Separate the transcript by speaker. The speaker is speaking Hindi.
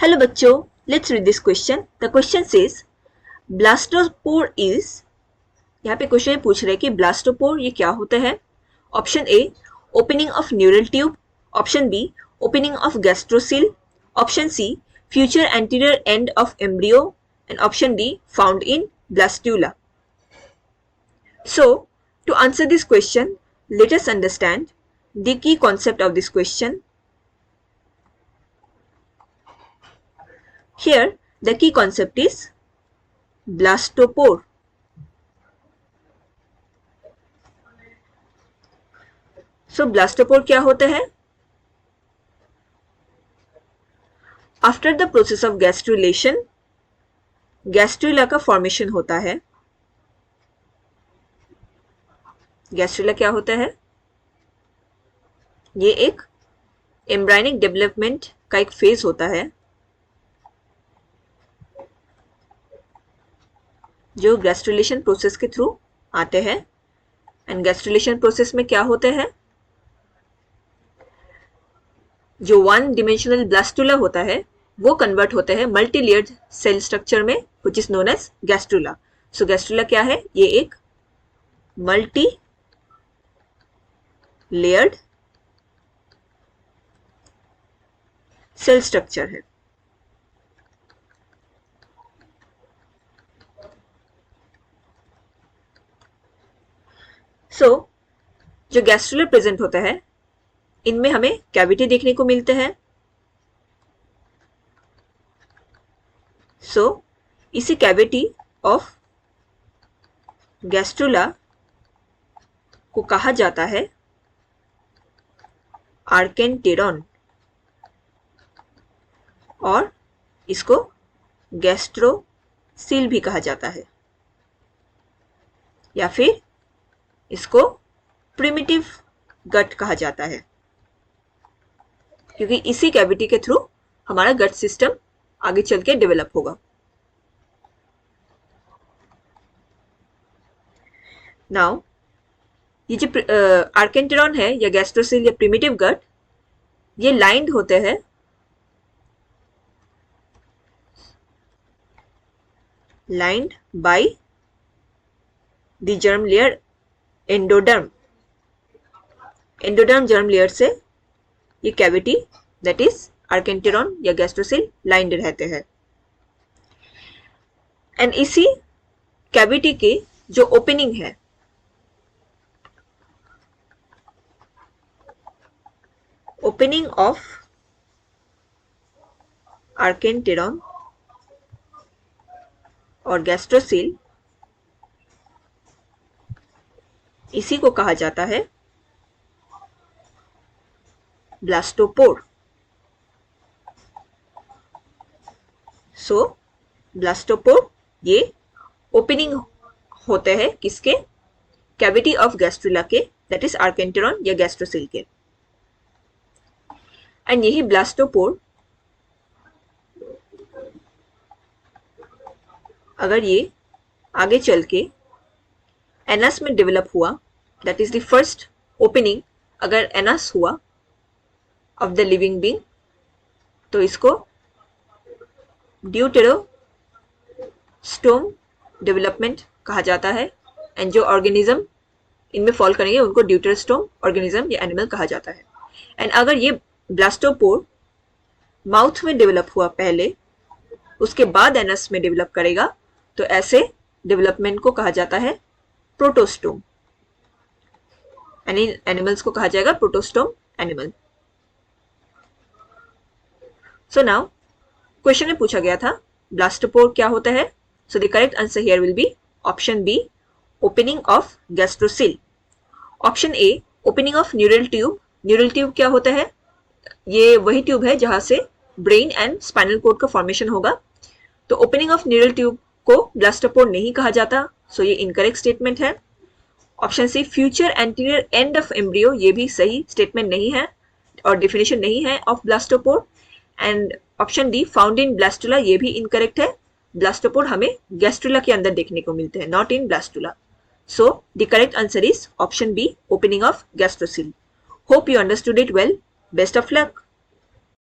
Speaker 1: Hello बच्चों, let's read this question. The question says blastopore is, यहाँ पे क्वेश्चन पूछ रहे हैं कि ब्लास्टोपोर ये क्या होता है. Option A opening of neural tube, option B opening of gastrocoel, option C future anterior end of embryo and option D found in blastula. So to answer this question, let us understand the key concept of this question. Here the key concept is blastopore. So blastopore क्या होता है? After the process of gastrulation, gastrula का फॉर्मेशन होता है. गैस्ट्रुला क्या होता है? ये एक एम्ब्रायनिक डेवलपमेंट का एक फेज होता है जो गैस्ट्रुलेशन प्रोसेस के थ्रू आते हैं. एंड गैस्ट्रुलेशन प्रोसेस में क्या होते हैं? जो वन डिमेंशनल ब्लास्टुला होता है वो कन्वर्ट होते हैं मल्टी लेयर्ड सेल स्ट्रक्चर में which is known as gastrula. So gastrula क्या है? ये एक मल्टी लेयर्ड सेल स्ट्रक्चर है. सो जो गैस्ट्रुला प्रेजेंट होता है इनमें हमें कैविटी देखने को मिलते हैं. सो इसी कैविटी ऑफ गैस्ट्रुला को कहा जाता है आर्केंटेरॉन और इसको गैस्ट्रोसिल भी कहा जाता है या फिर इसको प्रिमिटिव गट कहा जाता है क्योंकि इसी कैविटी के थ्रू हमारा गट सिस्टम आगे चल के डेवलप होगा. नाउ ये जो आर्केंटेरॉन है या गैस्ट्रोसिल या प्रिमिटिव गट ये लाइंड होते हैं lined by the germ layer endoderm. Endoderm germ layer से ये कैविटी दैट इज आर्केंटेरॉन या गैस्ट्रोसिल लाइंड रहते हैं. एंड इसी कैविटी की जो ओपनिंग है ओपनिंग ऑफ आर्केंटेरॉन और गैस्ट्रोसिल इसी को कहा जाता है ब्लास्टोपोर. सो ब्लास्टोपोर ये ओपनिंग होते हैं किसके? कैविटी ऑफ गैस्ट्रुला के दैट इज आर्केंटेरॉन या गैस्ट्रोसिल के. एंड यही ब्लास्टोपोर अगर ये आगे चल के एनस में डेवलप हुआ that is the first opening अगर एनस हुआ ऑफ द लिविंग बीइंग तो इसको ड्यूटेरोस्टोम डेवलपमेंट कहा जाता है. एंड जो ऑर्गेनिज्म इनमें फॉल करेंगे उनको ड्यूटेरोस्टोम ऑर्गेनिज्म या एनिमल कहा जाता है. एंड अगर ये ब्लास्टोपोर माउथ में डेवलप हुआ पहले उसके बाद एनस में डेवलप करेगा तो ऐसे डेवलपमेंट को कहा जाता है प्रोटोस्टोम. एनिमल्स को कहा जाएगा protostome animal. So now question में पूछा गया था ब्लास्टोपोर क्या होता है. So the correct answer here will be option B opening of gastrocoel. Option A opening of neural tube. Neural tube क्या होता है? ये वही ट्यूब है जहां से ब्रेन एंड स्पाइनल कोड का फॉर्मेशन होगा. तो ओपनिंग ऑफ न्यूरल ट्यूब को ब्लास्टोपोर नहीं कहा जाता. सो ये इनकरेक्ट स्टेटमेंट है. Option C future anterior end of embryo ये भी सही स्टेटमेंट नहीं है और डेफिनेशन नहीं है of blastopore. And option D found in blastula ये भी इनकरेक्ट है. ब्लास्टोपोर हमें गैस्ट्रुला के अंदर देखने को मिलते हैं not in blastula. So the correct answer is option B opening of gastrocoel. Hope you understood it well. Best of luck.